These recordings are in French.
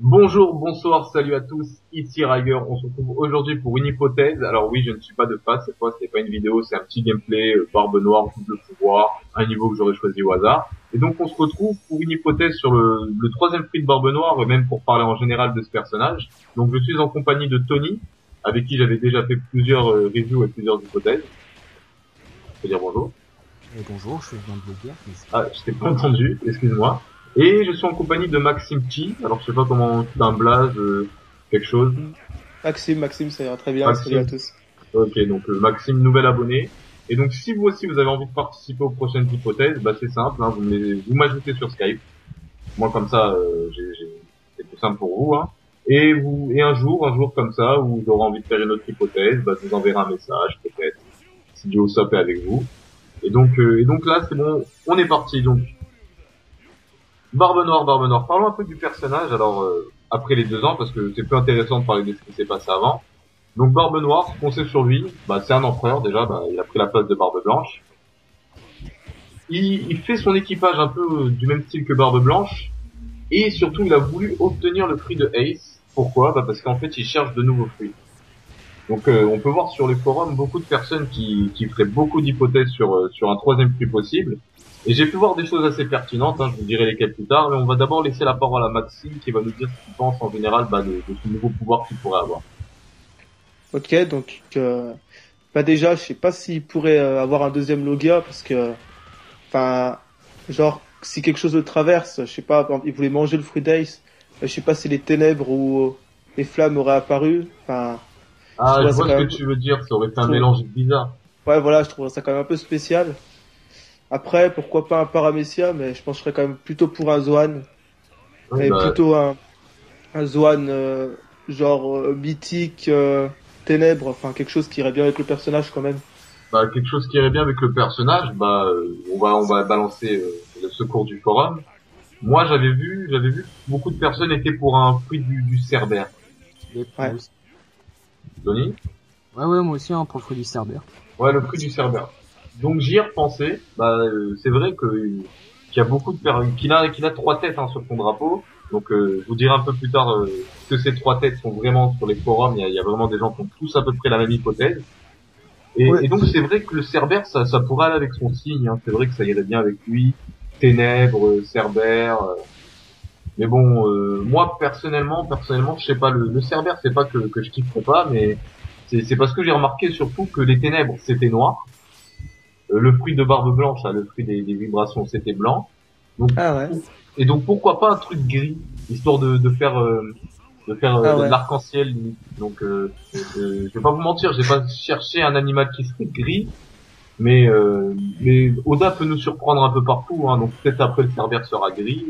Bonjour, bonsoir, salut à tous, ici Riger, on se retrouve aujourd'hui pour une hypothèse. Alors oui, je ne suis pas de face, cette fois c'est pas une vidéo, c'est un petit gameplay, barbe noire, double pouvoir, un niveau que j'aurais choisi au hasard. Et donc on se retrouve pour une hypothèse sur le troisième prix de barbe noire, et même pour parler en général de ce personnage. Donc je suis en compagnie de Tony, avec qui j'avais déjà fait plusieurs reviews et plusieurs hypothèses. Je peux dire bonjour. Bonjour, je viens de le dire. Ah, je t'ai pas entendu, excuse-moi. Et je suis en compagnie de Maxime Chi, alors je sais pas comment, c'est un blaze, quelque chose. Maxime, ça ira très bien. Salut à Maxime. tous. Ok, donc Maxime, nouvel abonné. Et donc si vous aussi vous avez envie de participer aux prochaines hypothèses, bah c'est simple, hein, vous m'ajoutez sur Skype. Moi comme ça, c'est tout simple pour vous. Hein. Et un jour comme ça, où j'aurai envie de faire une autre hypothèse, bah je vous enverrai un message peut-être. Si Joe Sop est avec vous. Et donc là c'est bon, on est parti. Donc Barbe Noire, Barbe Noire. Parlons un peu du personnage. Alors après les 2 ans, parce que c'est plus intéressant de parler de ce qui s'est passé avant. Donc Barbe Noire, ce qu'on sait sur lui, bah, c'est un empereur déjà, bah, il a pris la place de Barbe Blanche. Il fait son équipage un peu du même style que Barbe Blanche, et surtout il a voulu obtenir le fruit de Ace. Pourquoi? Bah, parce qu'en fait il cherche de nouveaux fruits. Donc on peut voir sur les forums beaucoup de personnes qui feraient beaucoup d'hypothèses sur un troisième fruit possible. Et j'ai pu voir des choses assez pertinentes, hein, je vous dirai lesquelles plus tard, mais on va d'abord laisser la parole à Maxime qui va nous dire ce qu'il pense en général bah, de ce nouveau pouvoir qu'il pourrait avoir. Ok, donc bah déjà, je sais pas s'il pourrait avoir un deuxième Logia parce que, enfin, genre si quelque chose le traverse, je sais pas, par exemple, il voulait manger le fruit d'Ace, je sais pas si les ténèbres ou les flammes auraient apparu. Enfin, je Ah, trouve je ça vois ce quand que même, tu veux dire, ça aurait fait je un trouve, mélange bizarre. ouais, voilà, je trouve ça quand même un peu spécial. Après, pourquoi pas un Paramecia, mais je pencherais quand même plutôt pour un Zoan, Oui, mais bah, plutôt un Zoan genre mythique, ténèbres, enfin quelque chose qui irait bien avec le personnage quand même. bah, quelque chose qui irait bien avec le personnage, bah, on va balancer le secours du forum. Moi, j'avais vu que beaucoup de personnes étaient pour un fruit du Cerbère. Yep, moi Ouais. aussi. Tony? Ouais, moi aussi, hein, pour le fruit du Cerbère. Ouais, le fruit du Cerbère. Donc j'y ai repensé. Bah, c'est vrai que qu'il y a beaucoup de personnes, qu'il a 3 têtes hein, sur son drapeau. Donc je vous dirai un peu plus tard que ces 3 têtes sont vraiment sur les forums. Il y a vraiment des gens qui ont tous à peu près la même hypothèse. Et Ouais. donc c'est vrai que le Cerbère, ça pourrait aller avec son signe. Hein. C'est vrai que ça irait bien avec lui. Ténèbres, Cerbère. Mais bon, moi personnellement, je sais pas. Le Cerbère, c'est pas que je kifferais pas, mais c'est parce que j'ai remarqué surtout que les Ténèbres c'était noir. Le fruit de Barbe Blanche, là, le fruit des vibrations, c'était blanc. Donc Ah ouais. et donc pourquoi pas un truc gris, histoire de faire Ah de ouais. l'arc-en-ciel limite. Donc je vais pas vous mentir, j'ai pas cherché un animal qui serait gris. Mais Oda peut nous surprendre un peu partout, hein, donc peut-être après le Cerbère sera gris.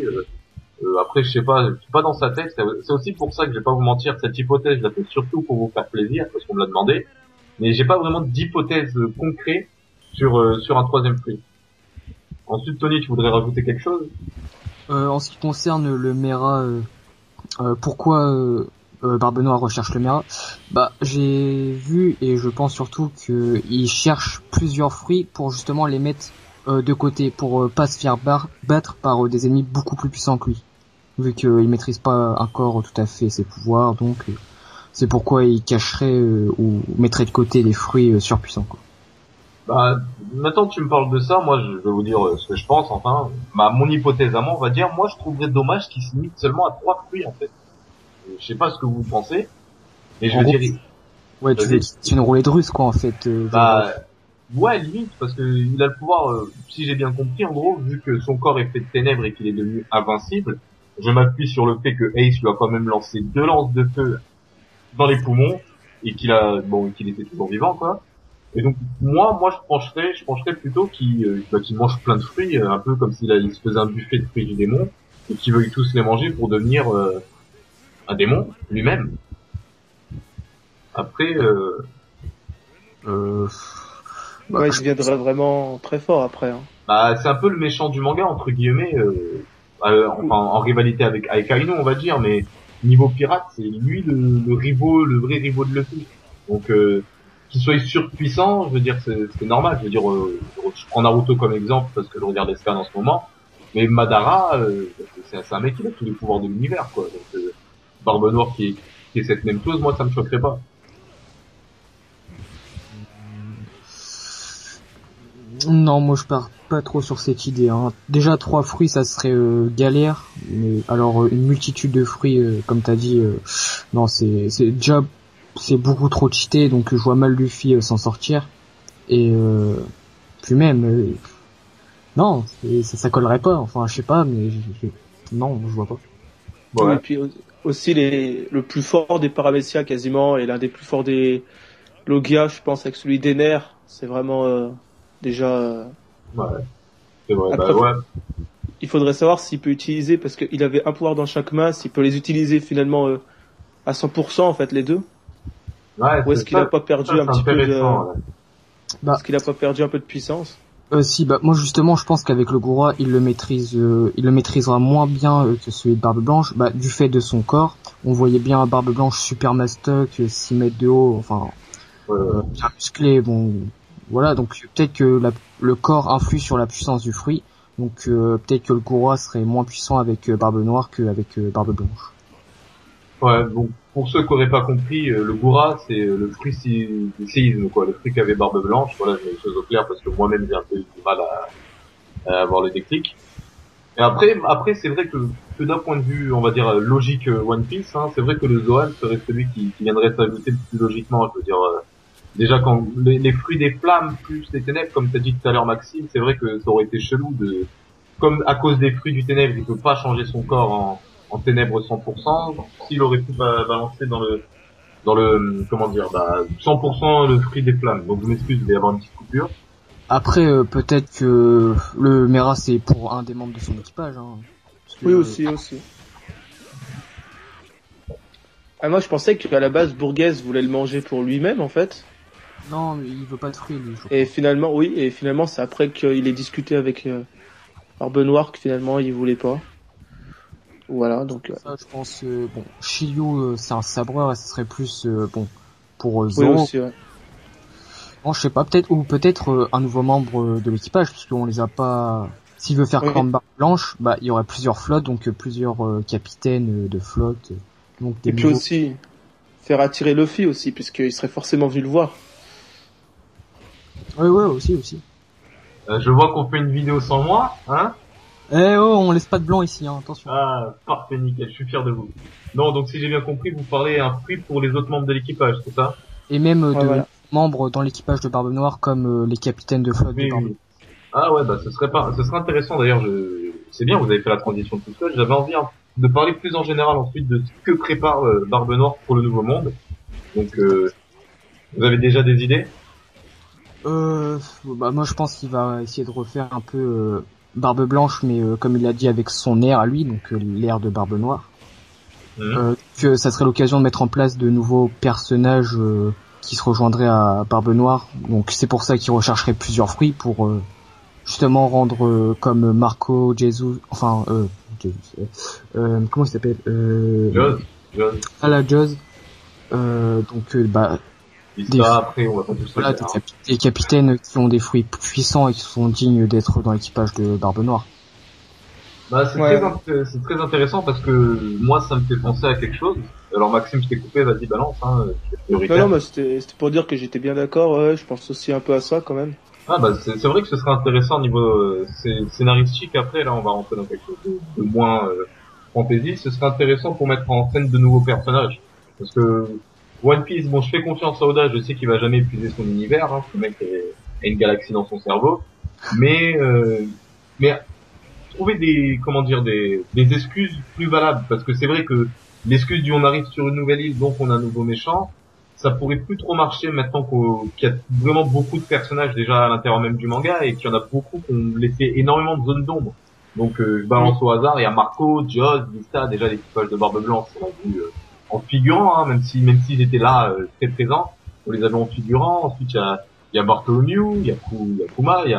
Après, je suis pas dans sa tête. C'est aussi pour ça que je vais pas vous mentir, cette hypothèse, je la fais surtout pour vous faire plaisir, parce qu'on me l'a demandé. Mais j'ai pas vraiment d'hypothèse concrète sur un troisième prix. Ensuite, Tony, tu voudrais rajouter quelque chose? En ce qui concerne le Mera, pourquoi Barbe Noire recherche le Mera? Bah, j'ai vu et je pense surtout qu'il cherche plusieurs fruits pour justement les mettre de côté, pour pas se faire battre par des ennemis beaucoup plus puissants que lui. Vu qu'il maîtrise pas encore tout à fait ses pouvoirs, donc c'est pourquoi il cacherait ou mettrait de côté les fruits surpuissants, quoi. Bah, maintenant que tu me parles de ça, moi, je vais vous dire ce que je pense, enfin. Mon hypothèse à moi, on va dire, moi, je trouverais dommage qu'il se limite seulement à 3 fruits, en fait. Je sais pas ce que vous pensez, mais je En veux gros, dire, ouais, tu veux vas-y. c'est une roulette russe, quoi, en fait. Bah, ouais, limite, parce que il a le pouvoir, si j'ai bien compris, en gros, vu que son corps est fait de ténèbres et qu'il est devenu invincible, je m'appuie sur le fait que Ace lui a quand même lancé 2 lances de feu dans les poumons, et qu'il était toujours vivant, quoi. Et donc, moi, je pencherais plutôt qu'il mange plein de fruits, un peu comme il se faisait un buffet de fruits du démon, et qu'il veuille tous les manger pour devenir, un démon, lui-même. Après, euh, bah, Ouais, il deviendrait vraiment très fort après, hein. bah, c'est un peu le méchant du manga, entre guillemets, enfin, Ou- en rivalité avec Aino, on va dire, mais niveau pirate, c'est lui le vrai rivaux de Luffy. Donc, qu'il soit surpuissant, je veux dire, c'est normal. Je veux dire, je prends Naruto comme exemple parce que je regarde Scan en ce moment, mais Madara, c'est un mec qui a tous les pouvoirs de l'univers, quoi. Donc, Barbe Noire qui est cette même chose, moi ça me choquerait pas. Non, moi je pars pas trop sur cette idée. Hein. Déjà 3 fruits, ça serait galère. Mais alors une multitude de fruits, comme t'as dit, non, c'est déjà c'est beaucoup trop cheaté, donc je vois mal Luffy s'en sortir. Et puis même, non, ça collerait pas. Enfin, je sais pas, mais non, je vois pas. Oui, Ouais. et puis aussi le plus fort des Paramecia quasiment et l'un des plus forts des Logia, je pense, avec celui d'Ener, c'est vraiment déjà. Ouais. C'est vrai. Après, Bah ouais. il faudrait savoir s'il peut utiliser parce qu'il avait un pouvoir dans chaque main, s'il peut les utiliser finalement à 100% en fait les deux. Ouais, Ou est-ce c'est qu'il a pas ça perdu un c'est petit peu de, intéressant. Ouais. Bah, est-ce qu'il a pas perdu un peu de puissance? si, bah moi justement, je pense qu'avec le Gura, il le maîtrisera moins bien que celui de Barbe Blanche, bah du fait de son corps. On voyait bien Barbe Blanche super mastoc, 6 mètres de haut, enfin bien musclé. Bon, voilà, donc peut-être que le corps influe sur la puissance du fruit. Donc peut-être que le Gura serait moins puissant avec Barbe Noire qu'avec Barbe Blanche. Ouais, donc pour ceux qui auraient pas compris, le goura c'est le fruit du séisme quoi, le fruit qui avait barbe blanche. Voilà, je mets les choses au clair parce que moi-même j'ai un peu eu du mal à avoir le déclic. Et après c'est vrai que d'un point de vue, on va dire logique One Piece, hein, c'est vrai que le Zoan serait celui qui viendrait s'ajouter le plus logiquement. Je veux dire, déjà quand les fruits des flammes plus les ténèbres, comme t'as dit tout à l'heure Maxime, c'est vrai que ça aurait été chelou de, comme à cause des fruits du ténèbre, il peut pas changer son corps en ténèbres 100%. S'il aurait pu balancer dans le comment dire, bah 100% le fruit des flammes. Donc je m'excuse, il va y avoir une petite coupure. Après, peut-être que le Mera c'est pour un des membres de son équipage. Hein, parce que, Oui aussi. Ah, moi je pensais qu'à la base Bourgaise voulait le manger pour lui-même en fait. non, mais il veut pas de fruits lui. Et finalement c'est après qu'il ait discuté avec Barbe Noire que finalement il voulait pas. Voilà donc. Ça, je pense, bon, Shiryu, c'est un sabreur et ce serait plus, bon, pour Oui Zoro. aussi ouais. Bon, je sais pas, peut-être un nouveau membre de l'équipage, parce qu'on les a pas. S'il veut faire Oui. comme Barbe Blanche, bah, il y aurait plusieurs flottes, donc plusieurs capitaines de flotte, donc des Et puis nouveaux. aussi faire attirer Luffy aussi puisqu'il serait forcément venu le voir. Ouais, ouais, aussi. Je vois qu'on fait une vidéo sans moi, hein. Eh oh, on laisse pas de blanc ici, hein, attention. Ah, parfait, nickel, je suis fier de vous. Non, donc si j'ai bien compris, vous parlez un fruit pour les autres membres de l'équipage, c'est ça? Et même Ouais, de voilà. membres dans l'équipage de Barbe Noire, comme les capitaines de flotte de Oui, Barbe. oui. Ah ouais, bah ce serait intéressant d'ailleurs. C'est bien, vous avez fait la transition tout seul. J'avais envie de parler plus en général ensuite de ce que prépare Barbe Noire pour le Nouveau Monde. Donc, vous avez déjà des idées? Bah moi je pense qu'il va essayer de refaire un peu Barbe Blanche, mais comme il l'a dit avec son air à lui, donc l'air de Barbe Noire. Que ça serait l'occasion de mettre en place de nouveaux personnages qui se rejoindraient à Barbe Noire. Donc c'est pour ça qu'il rechercherait plusieurs fruits pour justement rendre comme Marco, Jesus, enfin Jesus, comment il s'appelle Joss. à la Jaws. Donc bah Et des ça, après, on va pas tous se voilà, faire. des capitaines qui ont des fruits puissants et qui sont dignes d'être dans l'équipage de Barbe Noire. Bah, Ouais. c'est très intéressant parce que moi, ça me fait penser à quelque chose. Alors, Maxime, je t'ai coupé, vas-y, balance, hein, c'est prioritaire. Non, mais c'était pour dire que j'étais bien d'accord. Ouais, je pense aussi un peu à ça quand même. Ah bah c'est vrai que ce serait intéressant au niveau scénaristique. Après là on va rentrer dans quelque chose de moins fantasy. Ce serait intéressant pour mettre en scène de nouveaux personnages. Parce que One Piece, bon je fais confiance à Oda, je sais qu'il va jamais épuiser son univers. Hein, ce mec a une galaxie dans son cerveau. Mais mais trouver des comment dire des excuses plus valables. Parce que c'est vrai que l'excuse du on arrive sur une nouvelle île donc on a un nouveau méchant, ça pourrait plus trop marcher maintenant qu'il y a vraiment beaucoup de personnages déjà à l'intérieur même du manga et qu'il y en a beaucoup qui ont laissé énormément de zones d'ombre. Donc je balance au hasard, il y a Marco, Joss, Vista, déjà l'équipage de Barbe Blanche, on l'a vu en figurant, hein, même s'ils étaient là très présents, on les avait en figurant. Ensuite il y a Bartholomew, il y a Kuma, il y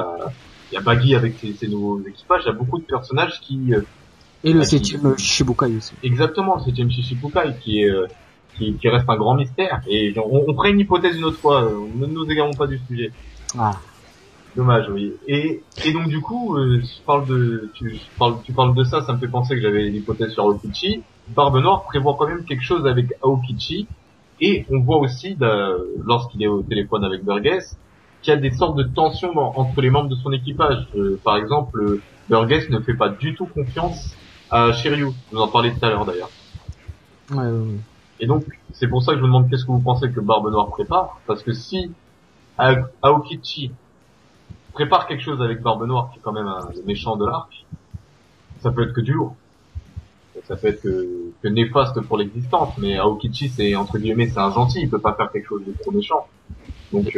a Baggy avec ses nouveaux équipages, il y a beaucoup de personnages Et le qui septième Shichibukai aussi. exactement, le 7e Shichibukai qui reste un grand mystère. Et on ferait une hypothèse une autre fois. Ne nous égarons pas du sujet. Ah. Dommage, oui. Et donc du coup, tu parles de ça, ça me fait penser que j'avais l'hypothèse sur Rokuchi. Barbe Noire prévoit quand même quelque chose avec Aokichi, et on voit aussi, lorsqu'il est au téléphone avec Burgess, qu'il y a des sortes de tensions entre les membres de son équipage. Par exemple, Burgess ne fait pas du tout confiance à Shiryu. Vous en parlez tout à l'heure d'ailleurs. Ouais. Et donc, c'est pour ça que je vous demande qu'est-ce que vous pensez que Barbe Noire prépare, parce que si Aokichi prépare quelque chose avec Barbe Noire, qui est quand même le méchant de l'arc, ça peut être que du lourd. Ça peut être que néfaste pour l'existence, mais Aokichi, c'est, entre guillemets, c'est un gentil, il peut pas faire quelque chose de trop méchant. Donc,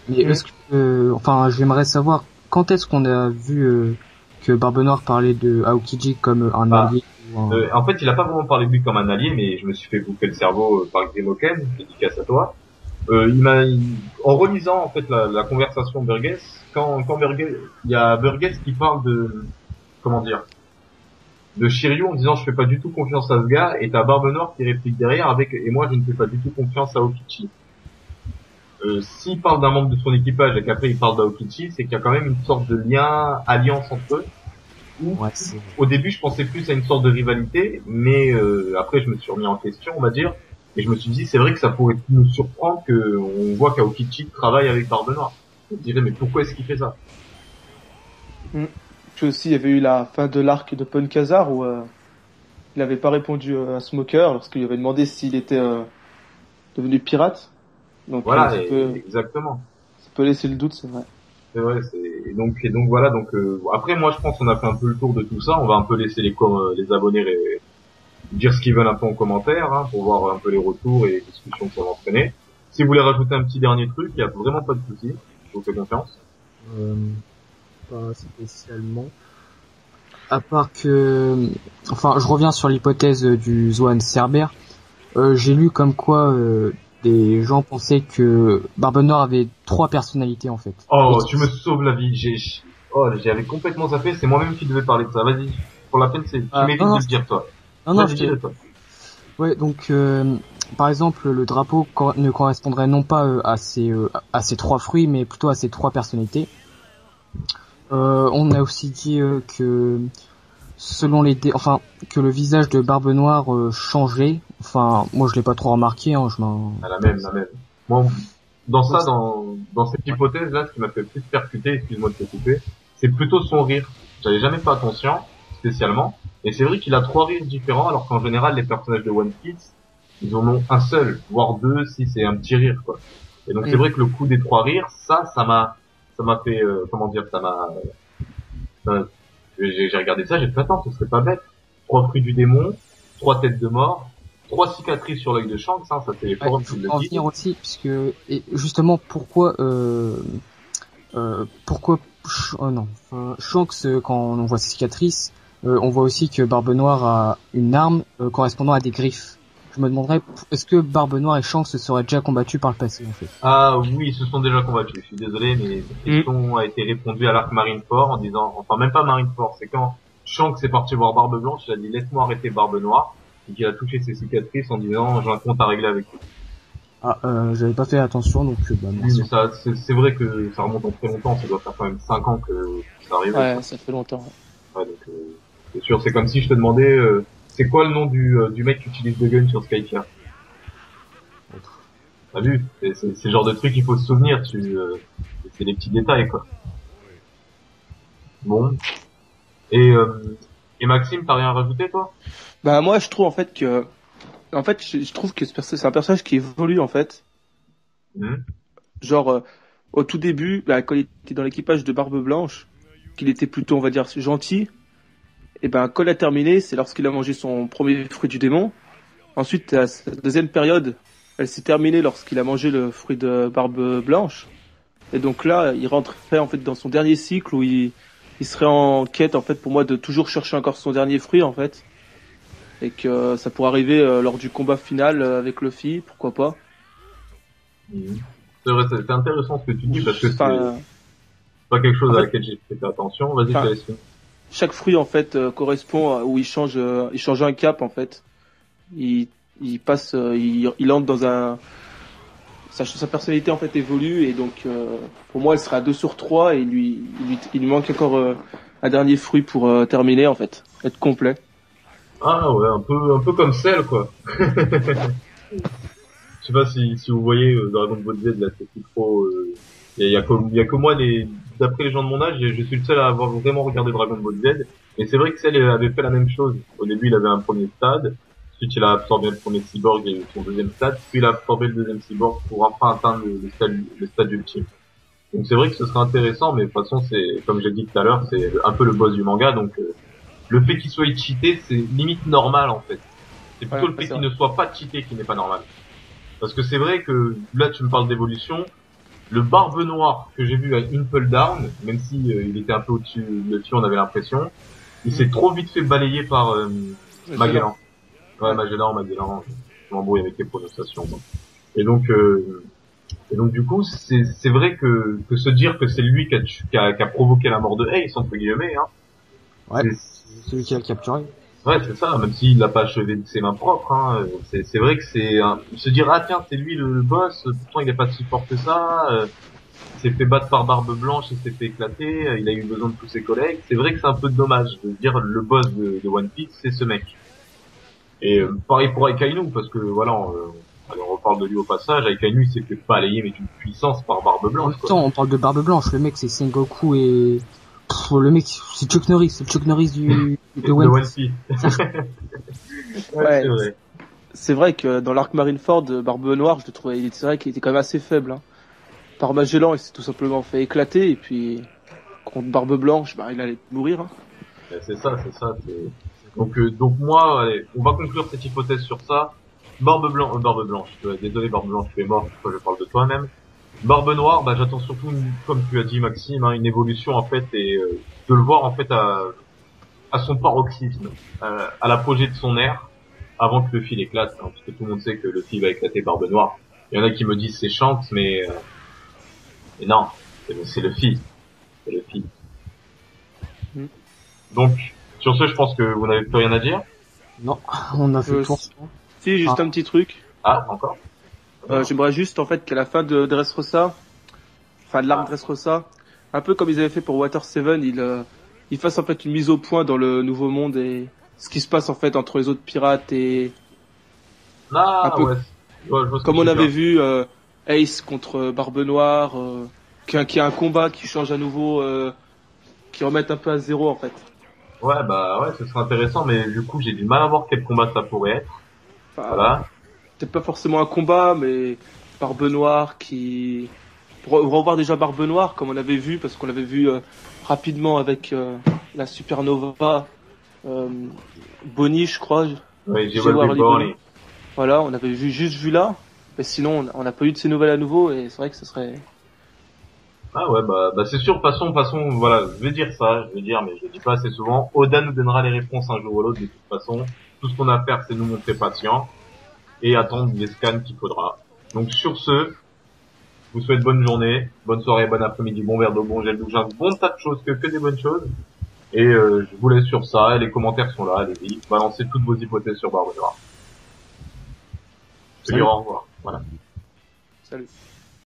Mais est-ce que, enfin, j'aimerais savoir quand est-ce qu'on a vu que Barbe Noire parlait de Aokiji comme un allié ou en fait, il a pas vraiment parlé de lui comme un allié, mais je me suis fait bouffer le cerveau par Grimoken, dédicace à toi. En relisant en fait la conversation Burgess, quand Burgess, il y a Burgess qui parle comment dire, de Shiryu en disant je fais pas du tout confiance à ce gars, et t'as Barbe Noire qui réplique derrière avec et moi je ne fais pas du tout confiance à Okichi. S'il parle d'un membre de son équipage et qu'après il parle d'Aokichi, c'est qu'il y a quand même une sorte de lien, alliance entre eux. ouais, Au début, je pensais plus à une sorte de rivalité, mais après, je me suis remis en question, on va dire, et je me suis dit, c'est vrai que ça pourrait nous surprendre que on voit qu'Aokichi travaille avec Barbe Noire. Je me dirais, mais pourquoi est-ce qu'il fait ça? Puis aussi, il y avait eu la fin de l'arc de Punkazar où il n'avait pas répondu à Smoker lorsqu'il avait demandé s'il était devenu pirate. Donc Voilà, exactement. ça peut laisser le doute, c'est vrai. C'est vrai, et donc voilà, donc après moi je pense qu'on a fait un peu le tour de tout ça, on va un peu laisser les abonnés dire ce qu'ils veulent un peu en commentaire, hein, pour voir un peu les retours et les discussions que ça va entraîner. Si vous voulez rajouter un petit dernier truc, il y a vraiment pas de souci, je vous fais confiance. pas spécialement. À part que, enfin, je reviens sur l'hypothèse du Zoan Cerber. J'ai lu comme quoi des gens pensaient que Barbe Noire avait 3 personnalités en fait. Oh, tu me sauves la vie, j'avais complètement zappé, c'est moi-même qui devais parler de ça, vas-y. Pour la peine, tu m'évites de le dire, toi. Non, Vas-y, dis-le, toi. Ouais, donc par exemple, le drapeau ne correspondrait non pas à ces 3 fruits, mais plutôt à ces 3 personnalités. On a aussi dit que selon que le visage de Barbe Noire changeait. Enfin, moi je l'ai pas trop remarqué, hein, La même. Moi, dans cette hypothèse-là, ce qui m'a fait plus percuter, excuse-moi de te couper, c'est plutôt son rire. J'avais jamais fait attention, spécialement. Et c'est vrai qu'il a 3 rires différents, alors qu'en général, les personnages de One Piece, ils en ont un seul, voire 2 si c'est un petit rire, quoi. Et donc c'est vrai que le coup des 3 rires, ça m'a fait, comment dire, j'ai regardé ça, j'ai fait attends, ce serait pas bête. 3 fruits du démon, 3 têtes de mort, 3 cicatrices sur l'œil de Shanks, hein, ça c'est les forums qui le en disent. venir aussi, puisque et justement pourquoi Shanks quand on voit ses cicatrices, on voit aussi que Barbe Noire a une arme correspondant à des griffes. Je me demanderais, est-ce que Barbe Noire et Shanks se seraient déjà combattus par le passé, en fait? Ah oui, ils se sont déjà combattus. Je suis désolé, mais cette question a été répondue à l'arc Marineford en disant, enfin même pas Marineford, c'est quand Shanks est parti voir Barbe Blanche, il a dit laisse-moi arrêter Barbe Noire, et qu'il a touché ses cicatrices en disant j'ai un compte à régler avec lui. Ah, j'avais pas fait attention, donc bah merci. Oui, mais c'est vrai que ça remonte en très longtemps, ça doit faire quand même 5 ans que ça arrive. Ouais, ça fait longtemps. Ouais, donc c'est sûr, c'est comme si je te demandais c'est quoi le nom du mec qui utilise le gun sur Skypiea? T'as vu, c'est le genre de truc qu'il faut se souvenir, c'est des petits détails, quoi. Bon. Et Maxime, t'as rien à rajouter, toi? Bah moi je trouve en fait je trouve que c'est un personnage qui évolue en fait. Genre au tout début, bah, quand il était dans l'équipage de Barbe Blanche, qu'il était plutôt on va dire gentil, et ben quand il a terminé, c'est lorsqu'il a mangé son premier fruit du démon. Ensuite, la deuxième période, elle s'est terminée lorsqu'il a mangé le fruit de Barbe Blanche. Et donc là, il rentrait en fait dans son dernier cycle où il serait en quête en fait pour moi de toujours chercher encore son dernier fruit en fait. Et que ça pourrait arriver lors du combat final avec Luffy, pourquoi pas. C'est vrai, c'est intéressant ce que tu dis parce que c'est pas quelque chose à laquelle j'ai fait attention. Vas-y, je te laisse. Chaque fruit en fait correspond où il change un cap en fait. Il passe, il entre dans un sa personnalité en fait évolue et donc pour moi elle serait à 2 sur 3 et il lui manque encore un dernier fruit pour terminer en fait, être complet. Ah ouais, un peu comme Cell, quoi. Je sais pas si vous voyez Dragon Ball Z, là, c'est plus trop... y a que moi, d'après les gens de mon âge, je suis le seul à avoir vraiment regardé Dragon Ball Z. Et c'est vrai que Cell avait fait la même chose. Au début, il avait un premier stade. Ensuite, il a absorbé le premier cyborg et son deuxième stade. Puis il a absorbé le deuxième cyborg pour enfin atteindre le stade ultime. Donc c'est vrai que ce serait intéressant, mais de toute façon, c'est, comme j'ai dit tout à l'heure, c'est un peu le boss du manga. Donc le fait qu'il soit cheaté, c'est limite normal, en fait. C'est plutôt le fait qu'il ne soit pas cheaté qui n'est pas normal. Parce que c'est vrai que là tu me parles d'évolution, le Barbe Noire que j'ai vu à Impel Down, même si il était un peu au-dessus, on avait l'impression, il s'est trop vite fait balayer par Magellan. Ouais, Magellan, je m'embrouille avec les prononciations. Moi. Et donc du coup, c'est vrai que se dire que c'est lui qui a provoqué la mort de Ace entre guillemets, hein. Ouais. C'est celui qui l'a capturé. Ouais, c'est ça, même s'il l'a pas achevé de ses mains propres, hein, c'est vrai que se dire, ah tiens, c'est lui le boss, pourtant il est pas si fort que ça, il s'est fait battre par Barbe Blanche, il s'est fait éclater, il a eu besoin de tous ses collègues, c'est vrai que c'est un peu dommage de dire le boss de One Piece, c'est ce mec. Et pareil pour Akainu, parce que voilà, alors on reparle de lui au passage, Akainu il s'est fait balayer mais d'une puissance par Barbe En Blanche, même quoi. temps, on parle de Barbe Blanche, le mec c'est Sengoku et... le mec c'est Chuck Norris, c'est le Chuck Norris de One Piece. Ouais, c'est vrai. C'est vrai que dans l'arc Marineford, Barbe Noire, je le trouvais, c'est vrai qu'il était quand même assez faible. Hein. Par Magellan, il s'est tout simplement fait éclater, et puis contre Barbe Blanche, bah, il allait mourir. Hein. C'est ça, c'est ça. Donc moi, allez, on va conclure cette hypothèse sur ça. Barbe Blanche. Désolé, Barbe Blanche, tu es mort. Pourquoi je parle de toi même. Barbe Noire, bah j'attends surtout, comme tu as dit Maxime, hein, une évolution en fait et de le voir en fait à son paroxysme, à l'apogée de son ère, avant que le fil éclate, hein, parce que tout le monde sait que le fil va éclater Barbe Noire. Il y en a qui me disent c'est Shanks, mais non, c'est le fil, c'est le fil. Mm. Donc sur ce, je pense que vous n'avez plus rien à dire. Non, on a fait le tour. Si, juste un petit truc. Ah, encore. J'aimerais juste en fait qu'à la fin de Dressrosa, enfin de l'arc Dressrosa, un peu comme ils avaient fait pour Water 7, ils fassent en fait une mise au point dans le Nouveau Monde et ce qui se passe en fait entre les autres pirates et Ah, un peu ouais. Je vois ce comme que on tu veux avait dire. vu Ace contre Barbe Noire, qu'il y a un combat qui change à nouveau, qui remettent un peu à zéro en fait. Ouais, bah ouais, ce serait intéressant, mais du coup, j'ai du mal à voir quel combat ça pourrait être. Enfin, Voilà. peut-être pas forcément un combat, mais Barbe Noire qui pour revoir déjà Barbe Noire comme on avait vu parce qu'on l'avait vu rapidement avec la Supernova Bonnie, je crois. Oui, j'ai Jewel Welby Bonnie. Voilà, on avait juste vu là. Mais sinon, on n'a pas eu de ces nouvelles à nouveau et c'est vrai que ce serait. Ah ouais, bah c'est sûr, façon, voilà, je vais dire ça, je vais dire, mais je le dis pas assez souvent. Oda nous donnera les réponses un jour ou l'autre, de toute façon. Tout ce qu'on a à faire, c'est nous montrer patient et attendre les scans qu'il faudra. Donc sur ce, je vous souhaite bonne journée, bonne soirée, bon après-midi, bon verre d'eau, bon gel douche, un bon tas de choses, que des bonnes choses. Et je vous laisse sur ça, et les commentaires sont là, allez-y, balancez toutes vos hypothèses sur Barbe Noire. Je te dis au revoir, voilà. Salut.